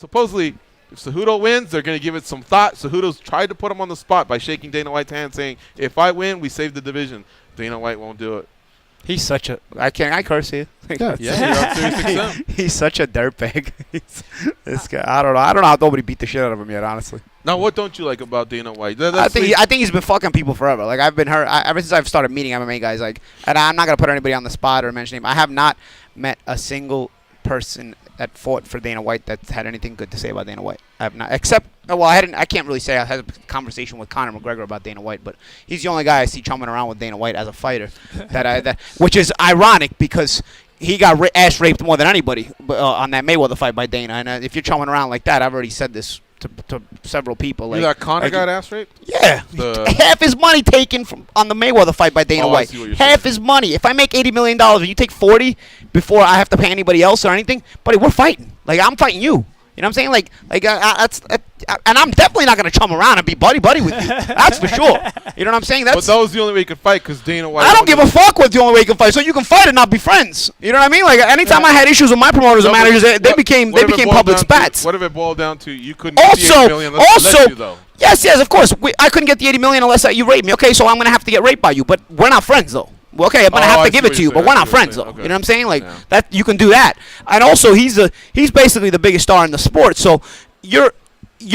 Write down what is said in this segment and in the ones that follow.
supposedly, if Cejudo wins, they're going to give it some thought. Cejudo's tried to put him on the spot by shaking Dana White's hand, saying, if I win, we save the division. Dana White won't do it. He's such a. I curse here. Yeah, you're on He's such a dirtbag. This guy. I don't know how nobody beat the shit out of him yet. Honestly. Now, what don't you like about Dana White? I think he's been fucking people forever. Like I've been hurt ever since I've started meeting MMA guys. Like, and I'm not gonna put anybody on the spot or mention him. I have not met a single person that fought for Dana White that had anything good to say about Dana White. I have not, except I can't really say I had a conversation with Conor McGregor about Dana White, but he's the only guy I see chumming around with Dana White as a fighter. Which is ironic because he got ass raped more than anybody on that Mayweather fight by Dana. And if you're chumming around like that, I've already said this to several people. Like, that Conor got ass raped? Yeah. Half his money taken on the Mayweather fight by Dana White. Half his money. If I make $80 million and you take 40 before I have to pay anybody else or anything, buddy, we're fighting. Like, I'm fighting you. You know what I'm saying? And I'm definitely not going to chum around and be buddy-buddy with you. That's for sure. You know what I'm saying? But that was the only way you could fight because Dana White... I don't give a fuck what the only way you can fight. So you can fight and not be friends. You know what I mean? Like, anytime I had issues with my promoters and managers, they became public spats. What if it boiled down to you couldn't get the $80 million unless I let you, though? Yes, of course. I couldn't get the $80 million unless you raped me. Okay, so I'm going to have to get raped by you. But we're not friends, though. Well, okay, I'm gonna have to give it to you, but we're not friends, though. Okay. You know what I'm saying? Like that, you can do that. And also, he's basically the biggest star in the sport. So you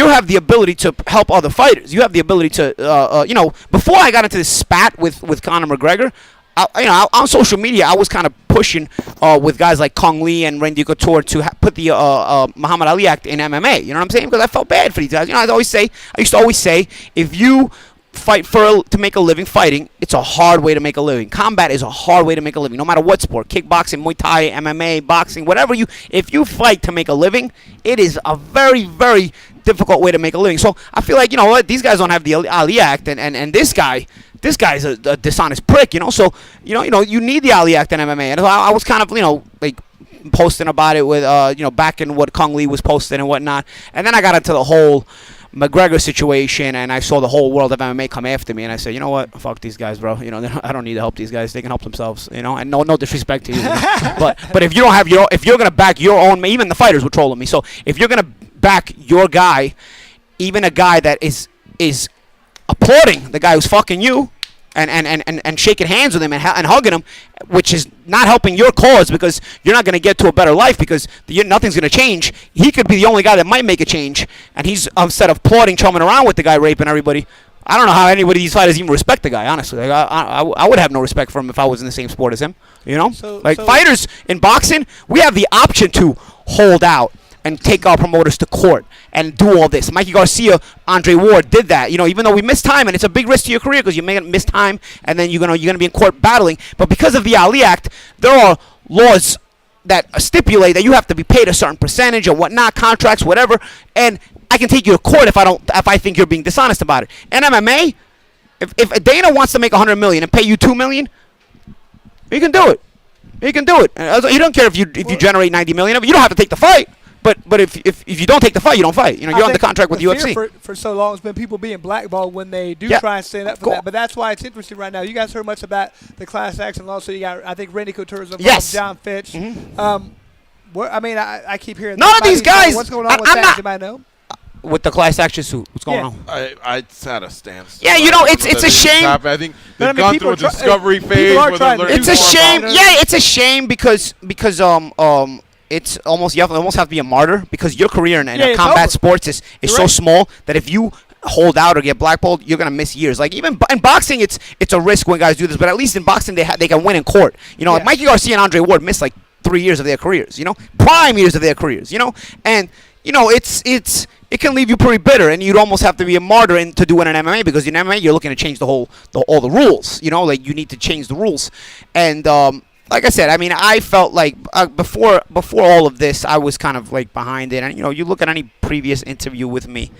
have the ability to help other fighters. You have the ability to, before I got into this spat with Conor McGregor, on social media, I was kind of pushing with guys like Kong Lee and Randy Couture to put the Muhammad Ali Act in MMA. You know what I'm saying? Because I felt bad for these guys. You know, I used to always say, if you fight to make a living fighting, it's a hard way to make a living. Combat is a hard way to make a living, no matter what sport. Kickboxing, Muay Thai, MMA, boxing, whatever if you fight to make a living, it is a very, very difficult way to make a living. So I feel like, you know what, these guys don't have the Ali Act, and this guy's a dishonest prick, you know. So you need the Ali Act in MMA, and I was kind of like posting about it with back in what Kong Lee was posting and whatnot, and then I got into the whole McGregor situation, and I saw the whole world of MMA come after me, and I said, you know what, fuck these guys, bro. You know, I don't need to help these guys. They can help themselves. You know, and no disrespect to you. But if you don't have if you're gonna back your own, even the fighters were trolling me. So if you're gonna back your guy, even a guy that is applauding the guy who's fucking you, and shaking hands with him and hugging him, which is not helping your cause because you're not going to get to a better life because nothing's going to change. He could be the only guy that might make a change, and he's, instead of applauding, chumming around with the guy raping everybody, I don't know how anybody of these fighters even respect the guy, honestly. Like, I would have no respect for him if I was in the same sport as him, you know? Fighters in boxing, we have the option to hold out and take our promoters to court and do all this. Mikey Garcia, Andre Ward did that. You know, even though we missed time, and it's a big risk to your career because you may miss time, and then you're gonna be in court battling. But because of the Ali Act, there are laws that stipulate that you have to be paid a certain percentage or whatnot, contracts, whatever. And I can take you to court if I think you're being dishonest about it. And MMA, if Dana wants to make $100 million and pay you $2 million, he can do it. He can do it. He don't care if you generate $90 million of it. You don't have to take the fight. But if you don't take the fight, you don't fight. You know, you're under contract with the UFC. For so long, it's been people being blackballed when they do try and stand up for that. But that's why it's interesting right now. You guys heard much about the class action lawsuit. You got, I think, Randy Couture's involved, John Fitch. Mm-hmm. I keep hearing none of these guys. What's going on with that? You might know. With the class action suit, what's going on? I had a stance. Yeah, you know, it's a shame. I think they've gone through a discovery phase. It's a shame. Yeah, it's a shame because it's almost, you almost have to be a martyr because your career in combat sports is so small that if you hold out or get blackballed, you're gonna miss years. Like even in boxing, it's a risk when guys do this, but at least in boxing they can win in court. You know, like Mikey Garcia and Andre Ward missed like 3 years of their careers. You know, prime years of their careers. You know, and you know it can leave you pretty bitter, and you'd almost have to be a martyr to do it in MMA because in MMA you're looking to change all the rules. You know, like you need to change the rules, and like I said, I mean, I felt like before all of this, I was kind of like behind it. And you know, you look at any previous interview with me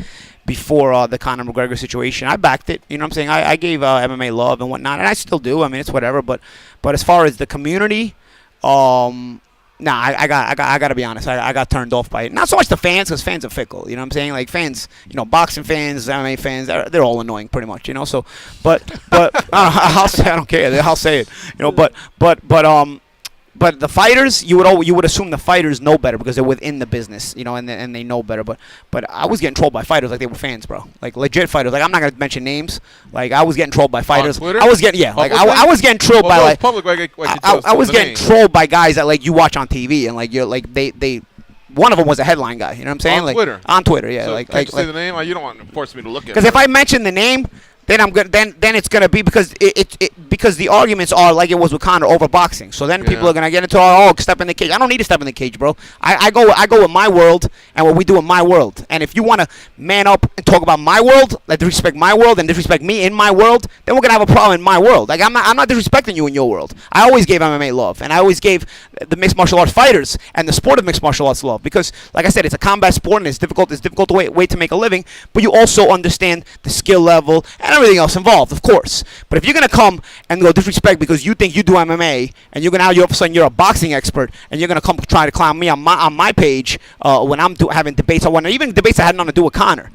before the Conor McGregor situation, I backed it. You know what I'm saying? I gave MMA love and whatnot, and I still do. I mean, it's whatever. But as far as the community, I got to be honest. I got turned off by it. Not so much the fans, because fans are fickle. You know what I'm saying? Like fans, you know, boxing fans, MMA fans, they're all annoying pretty much. You know. So, but I'll say I don't care. I'll say it. You know. But But the fighters, you would assume the fighters know better because they're within the business, and they know better. But I was getting trolled by fighters like they were fans, bro. Like legit fighters. Like I'm not gonna mention names. Like I was getting trolled by fighters. On Twitter? I was getting I was getting trolled by like public. I was getting trolled by guys that like you watch on TV and like you're like they. One of them was a headline guy. You know what I'm saying? On like, Twitter. On Twitter, yeah. So like, can you say the name? You don't want to force me to look at it. Because if I mention the name, then I'm good. Then it's gonna be because because the arguments are like it was with Conor over boxing. So then people are gonna get into step in the cage. I don't need to step in the cage, bro. I go with my world and what we do in my world. And if you want to man up and talk about my world, like disrespect my world and disrespect me in my world, then we're gonna have a problem in my world. Like I'm not disrespecting you in your world. I always gave MMA love, and I always gave the mixed martial arts fighters and the sport of mixed martial arts love because, like I said, it's a combat sport and it's difficult. It's difficult way to make a living, but you also understand the skill level and everything else involved, of course. But if you're gonna come and go disrespect because you think you do MMA and you're all of a sudden you're a boxing expert and you're gonna come try to clown me on my page when I'm having debates on even debates that had nothing to do with Conor.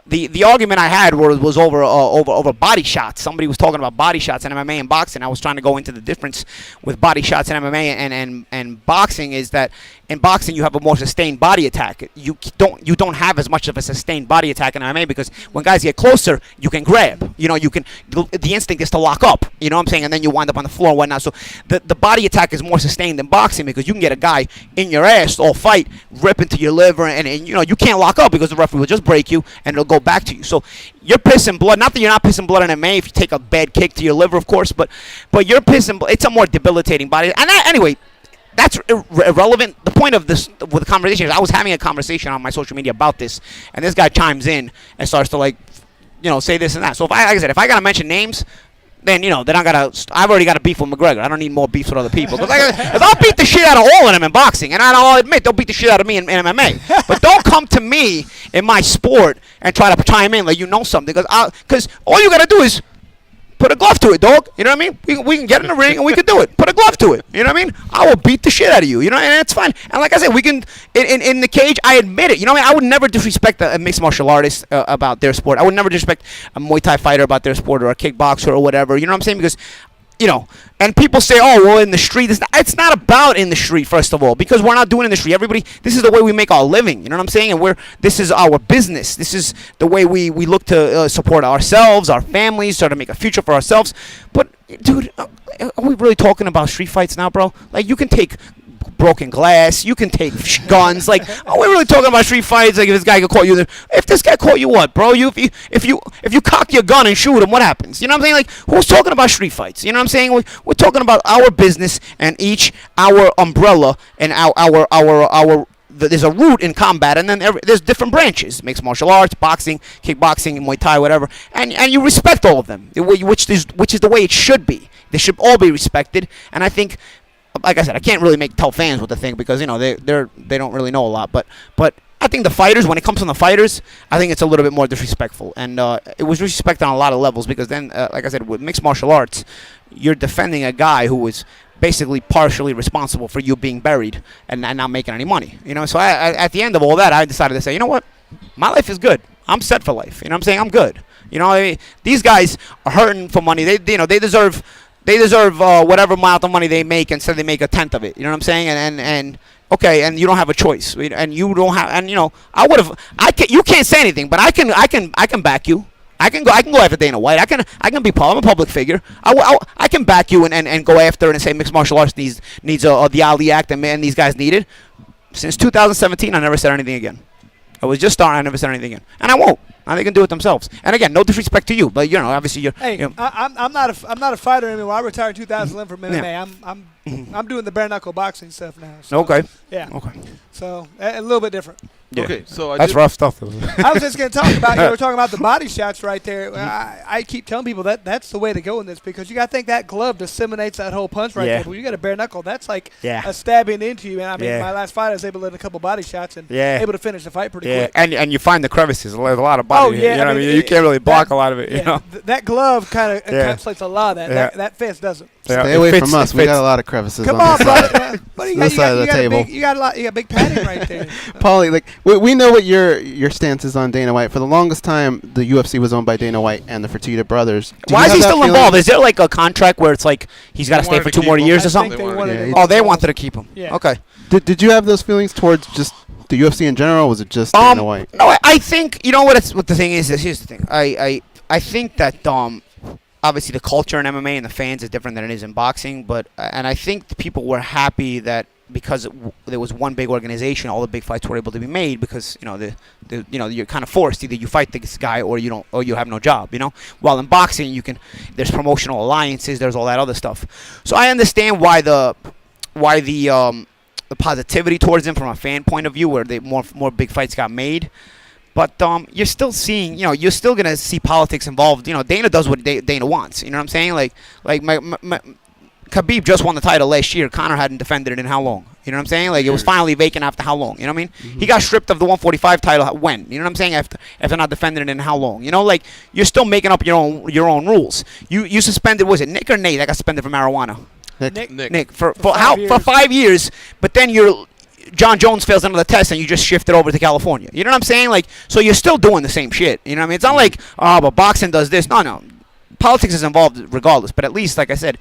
The argument I had was over body shots. Somebody was talking about body shots in MMA and boxing. I was trying to go into the difference with body shots in MMA and boxing is that in boxing you have a more sustained body attack. You don't have as much of a sustained body attack in MMA because when guys get closer, you can grab. The instinct is to lock up. You know what I'm saying? And then you wind up on the floor and whatnot. So the body attack is more sustained than boxing because you can get a guy in your ass all fight, rip into your liver, and you can't lock up because the referee will just break you and it'll go back to you. So you're pissing blood. Not that you're not pissing blood in MMA if you take a bad kick to your liver, of course, but you're pissing. It's a more debilitating body. And anyway. That's irrelevant. The point of this with the conversation is I was having a conversation on my social media about this, and this guy chimes in and starts to say this and that. So if I gotta mention names, then then I've already got a beef with McGregor. I don't need more beefs with other people because I'll beat the shit out of all of them in boxing, and I'll admit they'll beat the shit out of me in MMA. But don't come to me in my sport and try to chime in like you know something because all you gotta do is put a glove to it, dog. You know what I mean? We can get in the ring and we can do it. Put a glove to it. You know what I mean? I will beat the shit out of you. And it's fine. And like I said, we can in the cage. I admit it. You know what I mean? I would never disrespect a mixed martial artist about their sport. I would never disrespect a Muay Thai fighter about their sport or a kickboxer or whatever. You know what I'm saying? Because and people say, oh, well, in the street. It's not about in the street, first of all, because we're not doing it in the street. This is the way we make our living. You know what I'm saying? And this is our business. This is the way we look to support ourselves, our families, try to make a future for ourselves. But, dude, are we really talking about street fights now, bro? Like, you can take broken glass. You can take guns. Like, are we really talking about street fights? Like, if this guy could caught you, if this guy caught you, what, bro? If you cock your gun and shoot him, what happens? You know what I'm saying? Like, who's talking about street fights? You know what I'm saying? We're talking about our business and each our umbrella and our. There's a root in combat, and then there's different branches: mixed martial arts, boxing, kickboxing, Muay Thai, whatever. And you respect all of them, which is the way it should be. They should all be respected, and I think. Like I said, I can't really tell fans what to think because they don't really know a lot. But I think the fighters, when it comes from the fighters, I think it's a little bit more disrespectful, and it was disrespected on a lot of levels because then, like I said, with mixed martial arts, you're defending a guy who was basically partially responsible for you being buried and not making any money. So I at the end of all that, I decided to say, you know what, my life is good. I'm set for life. You know what I'm saying? I'm good. These guys are hurting for money. They deserve. They deserve whatever amount of money they make instead they make a tenth of it. You know what I'm saying? And okay, and you don't have a choice. And you don't have. And you can't say anything, but I can back you. I can go after Dana White. I can be I'm a public figure. I can back you and go after it and say mixed martial arts needs the Ali Act and these guys need it. Since 2017, I never said anything again. I was just starting. I never said anything again, and I won't. They can do it themselves. And again, no disrespect to you, but obviously you're. Hey, I'm not a fighter anymore. I retired in 2011 from MMA. Yeah. I'm doing the bare knuckle boxing stuff now. So, okay. Yeah. Okay. So a little bit different. Yeah. Okay, so that's rough stuff. I was just going to talk about. You were talking about the body shots right there. I keep telling people that's the way to go in this because you got to think that glove disseminates that whole punch right there. When you got a bare knuckle, that's like a stabbing into you. And I mean, my last fight, I was able to land a couple body shots and able to finish the fight pretty quick. And you find the crevices. There's a lot of body. Oh yeah. You know what I mean? You can't really block a lot of it. That glove kind of encapsulates a lot of that. That fist doesn't. Stay away from us. We got a lot of crevices. Come on, brother. This side of the table. You got big padding right there. Paulie, like we know what your stance is on Dana White. For the longest time, the UFC was owned by Dana White and the Fertitta brothers. Why is he still involved? Is there like a contract where it's like he's got to stay for 2 more years or something? They wanted to keep him. Yeah. Okay. Did you have those feelings towards just the UFC in general, or was it just Dana White? No, I think what the thing is. Here's the thing. I think that obviously the culture in MMA and the fans is different than it is in boxing, and I think the people were happy that because there was one big organization, all the big fights were able to be made because you're kind of forced, either you fight this guy or you don't, or you have no job. While in boxing there's promotional alliances, there's all that other stuff. So I understand why the positivity towards him from a fan point of view, where more big fights got made. But you're still seeing, you're still gonna see politics involved. Dana does what Dana wants. You know what I'm saying? Like Khabib just won the title last year. Conor hadn't defended it in how long? You know what I'm saying? Like, it was finally vacant after how long? You know what I mean? Mm-hmm. He got stripped of the 145 title when? You know what I'm saying? After not defending it in how long? Like, you're still making up your own rules. You suspended, was it Nick or Nate that got suspended for marijuana? Nick. For 5 years, but then John Jones fails another test and you just shift it over to California. You know what I'm saying? Like, so you're still doing the same shit. You know what I mean? It's not like, but boxing does this. No. Politics is involved regardless, but at least, like I said,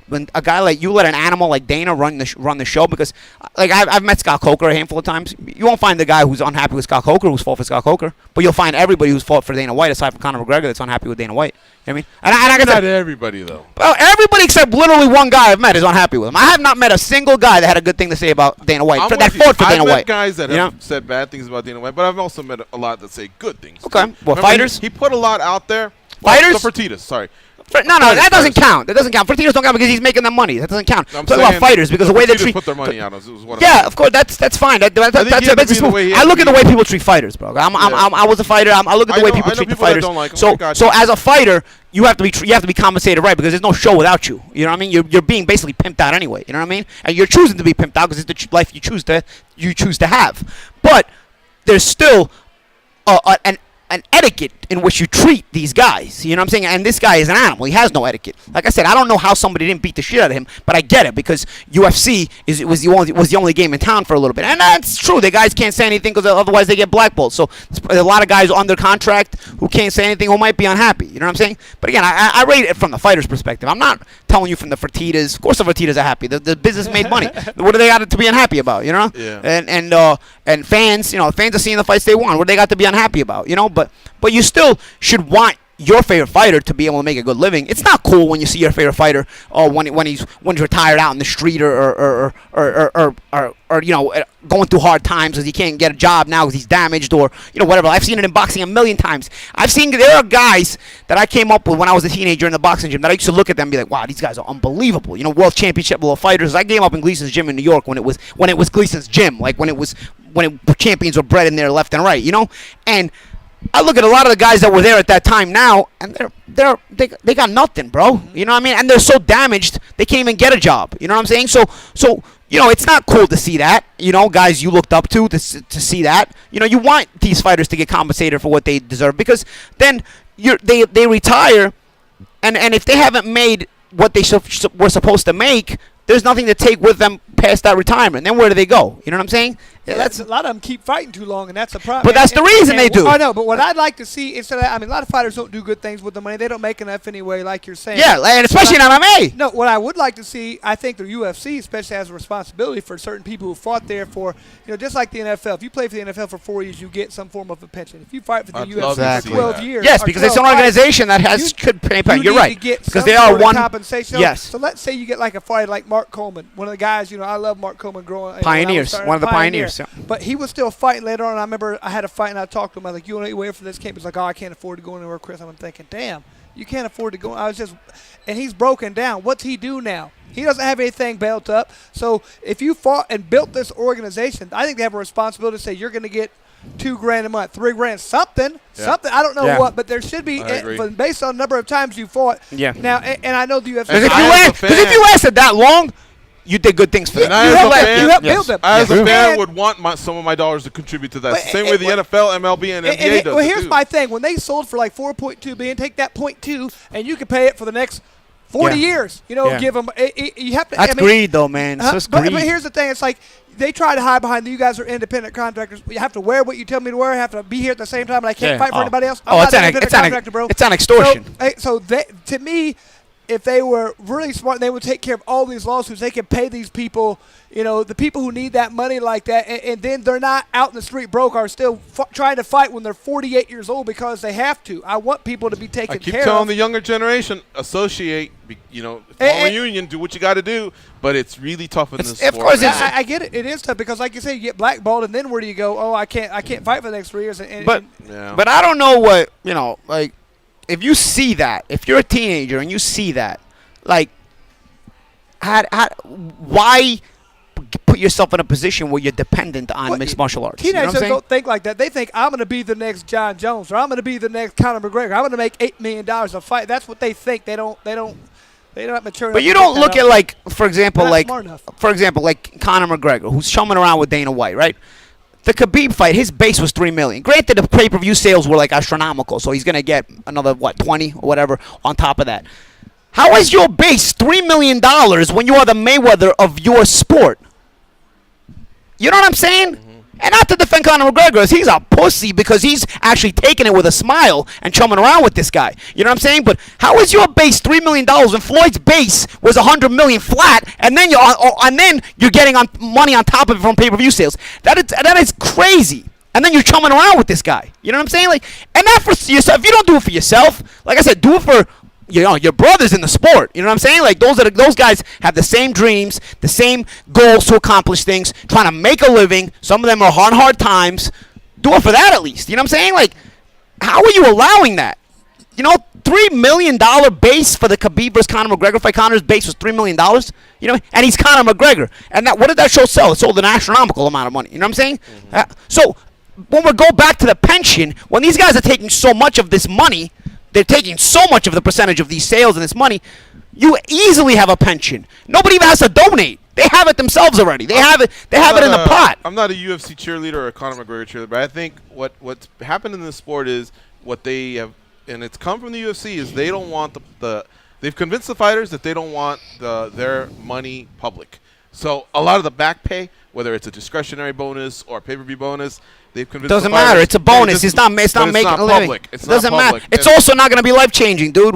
when a guy like you let an animal like Dana run the show, because like I've met Scott Coker a handful of times. You won't find the guy who's unhappy with Scott Coker who's fought for Scott Coker, but you'll find everybody who's fought for Dana White, aside from Conor McGregor, that's unhappy with Dana White. You know what I mean? And not everybody though. Well, everybody except literally one guy I've met is unhappy with him. I have not met a single guy that had a good thing to say about Dana White that fought for Dana White. I've met guys that have said bad things about Dana White, but I've also met a lot that say good things. Okay, well, fighters. He put a lot out there. Fighters. The Fertittas, sorry. No, that doesn't count. That doesn't count. Fertittas don't count because he's making them money. That doesn't count. I'm talking about fighters, because the way they treat. Put their money out. Of course, that's fine. That's a business move. I look at the way people treat fighters, bro. I was a fighter. I look at the way people treat the fighters. So as a fighter, you have to be compensated right, because there's no show without you. You know what I mean? You're being basically pimped out anyway. You know what I mean? And you're choosing to be pimped out because it's the life you choose to have. But there's still an etiquette in which you treat these guys. You know what I'm saying? And this guy is an animal. He has no etiquette. Like I said, I don't know how somebody didn't beat the shit out of him, but I get it, because UFC was the only game in town for a little bit. And that's true. The guys can't say anything because otherwise they get blackballed. So there's a lot of guys under contract who can't say anything, who might be unhappy. You know what I'm saying? But again, I rate it from the fighter's perspective. I'm not telling you from the Fertittas. Of course the Fertittas are happy. The business made money. What do they got to be unhappy about, you know? Yeah. And fans, fans are seeing the fights they want. What do they got to be unhappy about, But you still should want your favorite fighter to be able to make a good living. It's not cool when you see your favorite fighter when he's retired out in the street or going through hard times because he can't get a job now because he's damaged or whatever. I've seen it in boxing a million times. There are guys that I came up with when I was a teenager in the boxing gym that I used to look at them and be like, wow, these guys are unbelievable. World championship level fighters. I came up in Gleason's gym in New York when it was Gleason's gym, like when champions were bred in there left and right, and I look at a lot of the guys that were there at that time now, and they got nothing, bro. You know what I mean? And they're so damaged they can't even get a job. You know what I'm saying? So it's not cool to see that. Guys you looked up to see that. You want these fighters to get compensated for what they deserve, because then they retire, and if they haven't made what they were supposed to make, there's nothing to take with them past that retirement. Then where do they go? You know what I'm saying? Yeah, that's a lot of them keep fighting too long, and that's a problem. But that's the reason they do. I know, but what I'd like to see instead of that, a lot of fighters don't do good things with the money. They don't make enough anyway, like you're saying. Yeah, and especially in MMA. No, what I would like to see, I think the UFC especially has a responsibility for certain people who fought there for, just like the NFL. If you play for the NFL for 4 years, you get some form of a pension. If you fight for the UFC for 12 years, yes, because it's an organization that could pay. You're right, because they are one compensation. Yes. So let's say you get like a fighter like Mark Coleman, one of the guys. I love Mark Coleman growing. Pioneers, one of the pioneers. Yeah. But he was still fighting later on. I remember I had a fight and I talked to him. I was like, "You want to wait for this camp?" He's like, "Oh, I can't afford to go anywhere, Chris." I'm thinking, "Damn, you can't afford to go." And he's broken down. What's he do now? He doesn't have anything built up. So if you fought and built this organization, I think they have a responsibility to say you're going to get $2,000 a month, $3,000, something. I don't know what, but there should be, based on the number of times you fought. Yeah. Now, and I know the UFC. Because if you lasted that long, you did good things for them. You helped build them. I, as a fan, would want some of my dollars to contribute to that. Same way the NFL, MLB, and NBA does. Well, here's my thing. When they sold for like $4.2 billion, take that 0.2, and you can pay it for the next 40 years. You know, give them. You have to. That's greed, though, man. It's just greed. But here's the thing. It's like they try to hide behind you guys are independent contractors. You have to wear what you tell me to wear. I have to be here at the same time, and I can't fight for anybody else. It's an extortion. So to me, if they were really smart, they would take care of all these lawsuits. They could pay these people, you know, the people who need that money like that, and then they're not out in the street broke, are still trying to fight when they're 48 years old because they have to. I want people to be taken care of. I keep telling the younger generation, associate, you know, form a union, do what you got to do, but it's really tough in this sport. Of course, I get it. It is tough because, like you say, you get blackballed, and then where do you go? Oh, I can't fight for the next 3 years. But I don't know what, you know, like, if you see that, if you're a teenager and you see that, like, why put yourself in a position where you're dependent on mixed martial arts? Teenagers don't think like that. They think, I'm going to be the next John Jones, or I'm going to be the next Conor McGregor. I'm going to make $8 million a fight. That's what they think. They're not mature enough. But you don't look at, like, for example, like Conor McGregor, who's chumming around with Dana White, right? The Khabib fight, his base was $3 million. Granted, the pay-per-view sales were like astronomical, so he's gonna get another 20 or whatever on top of that. How is your base $3 million when you are the Mayweather of your sport? You know what I'm saying? Mm-hmm. And not to defend Conor McGregor, he's a pussy because he's actually taking it with a smile and chumming around with this guy. You know what I'm saying? But how is your base $3 million when Floyd's base was $100 million flat, and then you're getting money on top of it from pay-per-view sales? That is crazy. And then you're chumming around with this guy. You know what I'm saying? Like, and not for yourself. If you don't do it for yourself, like I said, do it for your brothers in the sport. You know what I'm saying? Like, those guys have the same dreams, the same goals to accomplish things, trying to make a living. Some of them are hard times. Do it for that at least. You know what I'm saying? Like, how are you allowing that? You know, $3 million base for the Khabib versus Conor McGregor fight. Conor's base was $3 million. You know, and he's Conor McGregor. And what did that show sell? It sold an astronomical amount of money. You know what I'm saying? Mm-hmm. So when we go back to the pension, when these guys are taking so much of this money, they're taking so much of the percentage of these sales and this money, you easily have a pension. Nobody even has to donate. They have it themselves already. They have it in the pot. I'm not a UFC cheerleader or a Conor McGregor cheerleader, but I think what's happened in this sport is what they have, and it's come from the UFC, is they don't want they've convinced the fighters that they don't want their money public. So a lot of the back pay, whether it's a discretionary bonus or a pay-per-view bonus, they've convinced doesn't matter. It's a bonus. It's not making a living. It doesn't matter. It's also not going to be life-changing, dude.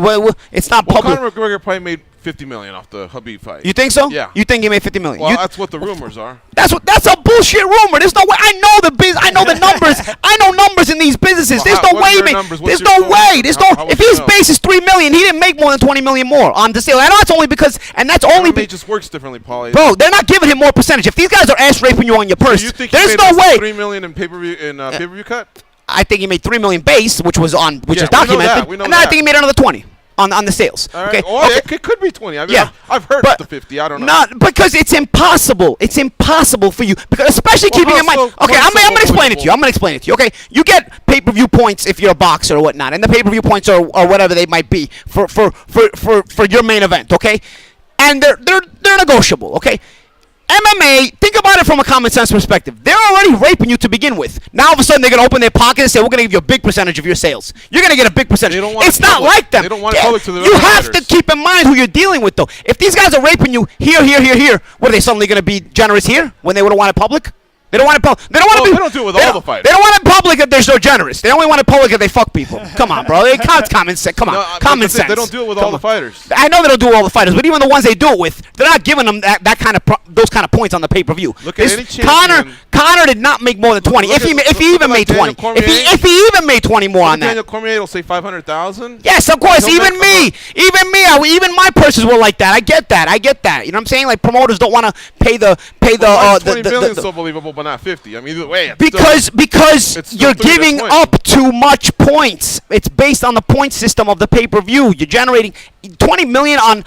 It's not public. Conor McGregor probably made $50 million off the Khabib fight. You think so? Yeah. You think he made $50 million? Well, that's what the rumors are. That's a bullshit rumor. There's no way. I know the numbers. I know numbers in these businesses. There's no way, man. There's no way. If his base is $3 million, he didn't make more than $20 million more on the sale. I know it's only because, and that's only. It just works differently, Paulie. Bro, they're not giving him more percentage. If these guys are ass raping you on your purse, so you think there's no way. $3 million in pay-per-view cut? I think he made $3 million base, which is documented, and then I think he made another 20 on the sales. Okay. It could be 20. I mean, yeah. I've heard up to 50. I don't know. Not because it's impossible. It's impossible for you, because especially keeping in mind. Okay, I'm gonna explain it to you. Okay, you get pay-per-view points if you're a boxer or whatnot, and the pay-per-view points are whatever they might be for your main event. Okay, and they're negotiable. Okay. MMA, think about it from a common sense perspective. They're already raping you to begin with. Now all of a sudden they're going to open their pocket and say, we're going to give you a big percentage of your sales. You're going to get a big percentage. It's not like them. They don't want it public to the You have to keep in mind who you're dealing with, though. If these guys are raping you here, what are they suddenly going to be generous here when they would have wanted public? They don't want it public. They don't do it with all the fighters. They don't want it public if they're so generous. They only want it public if they fuck people. Come on, bro. It's common sense. Come on, common sense. They don't do it with all the fighters. I know they don't do it with all the fighters, but even the ones they do it with, they're not giving them those kind of points on the pay-per-view. Look at any champion. Connor did not make more than 20. If he even made 20. If he even made 20 more on that. Daniel Cormier will say 500,000. Yes, of course. Even my purses were like that. I get that. You know what I'm saying? Like, promoters don't want to pay the 20 million is so believable, but not 50. I mean, either way, because you're giving up too much points. It's based on the point system of the pay-per-view. You're generating 20 million on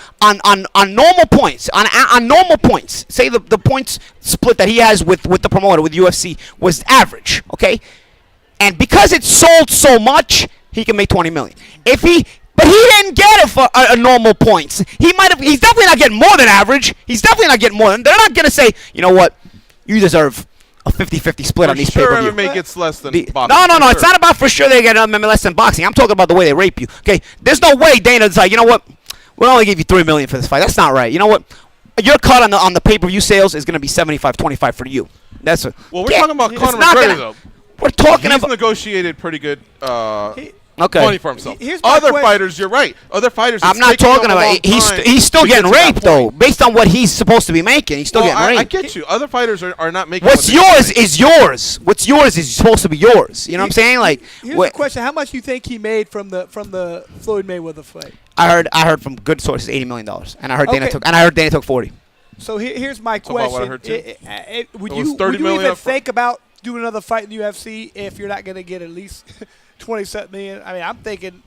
normal points. On normal points. Say the points split that he has with the promoter with UFC was average, okay? And because it's sold so much, he can make 20 million. But he didn't get it for a normal points. He's definitely not getting more than average. He's definitely not getting more than. They're not going to say, you know what, you deserve a 50-50 split on these pay-per-view. MMA gets less than boxing. No. It's not about for sure they get MMA less than boxing. I'm talking about the way they rape you. Okay, there's no way Dana's like, you know what, we'll only give you $3 million for this fight. That's not right. You know what? Your cut on the pay-per-view sales is going to be 75-25 for you. That's a well. We're talking about Conor McGregor though. We're talking He's about negotiated pretty good. Okay. Money for himself. Other fighters, you're right. Other fighters. I'm not talking about. He's still getting raped though, based on what he's supposed to be making. He's still getting raped. I get you. Other fighters are not making. What's yours is yours. What's yours is supposed to be yours. You know what I'm saying? Like, here's the question: how much do you think he made from the Floyd Mayweather fight? I heard from good sources $80 million, and I heard Dana took 40. So here's my question: what I heard too. Would you even think about doing another fight in the UFC if you're not going to get at least 27 million? I mean, I'm thinking,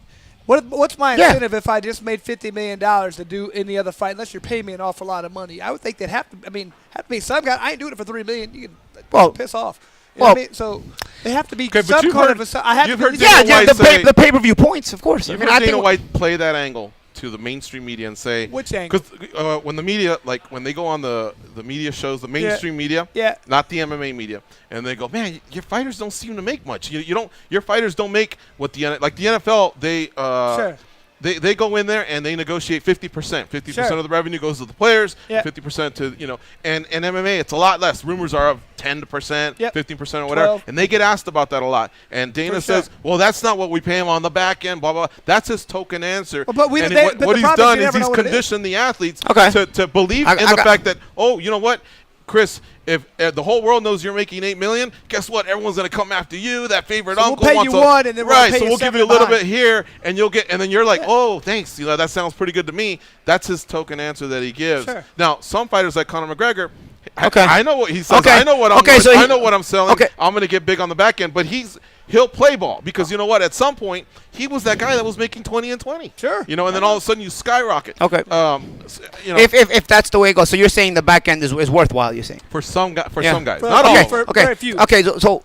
what's my incentive if I just made $50 million to do any other fight? Unless you're paying me an awful lot of money, I would think they'd have to. I mean, have to be some guy. I ain't doing it for $3 million. You can piss off. You know what I mean? So they have to be some kind of. I have to. The pay-per-view points, of course. You've heard Dana White play that angle to the mainstream media and say which angle? Because when the media, like when they go on the media shows, the mainstream media, not the MMA media, and they go, man, your fighters don't seem to make much. You don't. Your fighters don't make what the NFL they go in there and they negotiate 50%. 50% of the revenue goes to the players, 50% to and MMA it's a lot less. Rumors are of 10%, 15% or whatever, 12. and they get asked about that a lot. And Dana says, "Well, that's not what we pay him on the back end." Blah blah. That's his token answer. But what he's done is he's conditioned the athletes to believe in the fact that you know what, Chris, if the whole world knows you're making $8 million, guess what? Everyone's going to come after you. That favorite uncle we'll pay you one, and then so we'll give you a little bit here, and you'll get, and then you're like, oh, thanks. That sounds pretty good to me. That's his token answer that he gives. Sure. Now, some fighters like Conor McGregor, I know what he says. I know what I know what I'm selling. I'm going to get big on the back end, but he'll play ball because you know what? At some point, he was that guy that was making 20 and 20. Sure. And then all of a sudden you skyrocket. Okay. If that's the way it goes, so you're saying the back end is worthwhile. You're saying for some guys, not all. Very few. Okay. So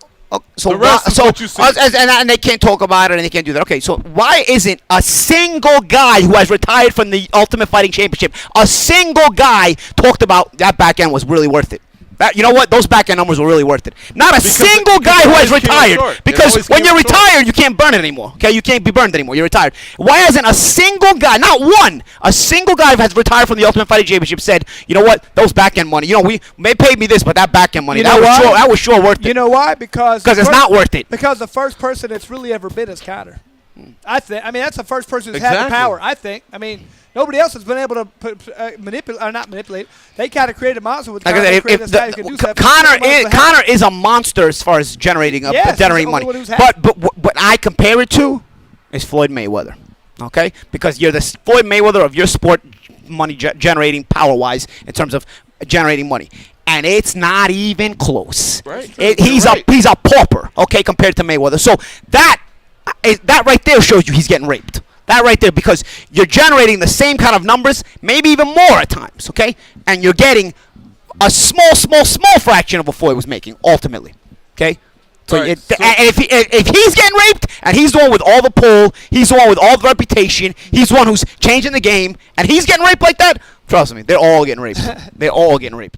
the rest is what you see. And they can't talk about it and they can't do that. Okay, so why isn't a single guy who has retired from the Ultimate Fighting Championship, a single guy talked about that back end was really worth it? You know what? Those back end numbers were really worth it. Not a single guy who has retired. Because when you're retired, you can't burn it anymore. Okay, you can't be burned anymore. You're retired. Why hasn't a single guy, not one, a single guy who has retired from the Ultimate Fighting Championship said, you know what? Those back end money. They paid me this, but that back end money, that was sure worth it. You know why? Because it's not worth it. Because the first person that's really ever been is Conor. I mean, that's the first person who's had the power. I think. I mean. Nobody else has been able to manipulate. They kind of created a monster with Conor. Conor is a monster as far as generating money. But I compare it to is Floyd Mayweather. Okay, because you're the Floyd Mayweather of your sport, money generating power wise in terms of generating money, and it's not even close. Right. He's a pauper. Okay, compared to Mayweather. So that right there shows you he's getting raped. That right there, because you're generating the same kind of numbers, maybe even more at times, okay? And you're getting a small fraction of what Floyd was making, ultimately, okay? So, if he's getting raped, and he's the one with all the pull, he's the one with all the reputation, he's the one who's changing the game, and he's getting raped like that, trust me, they're all getting raped. They're all getting raped.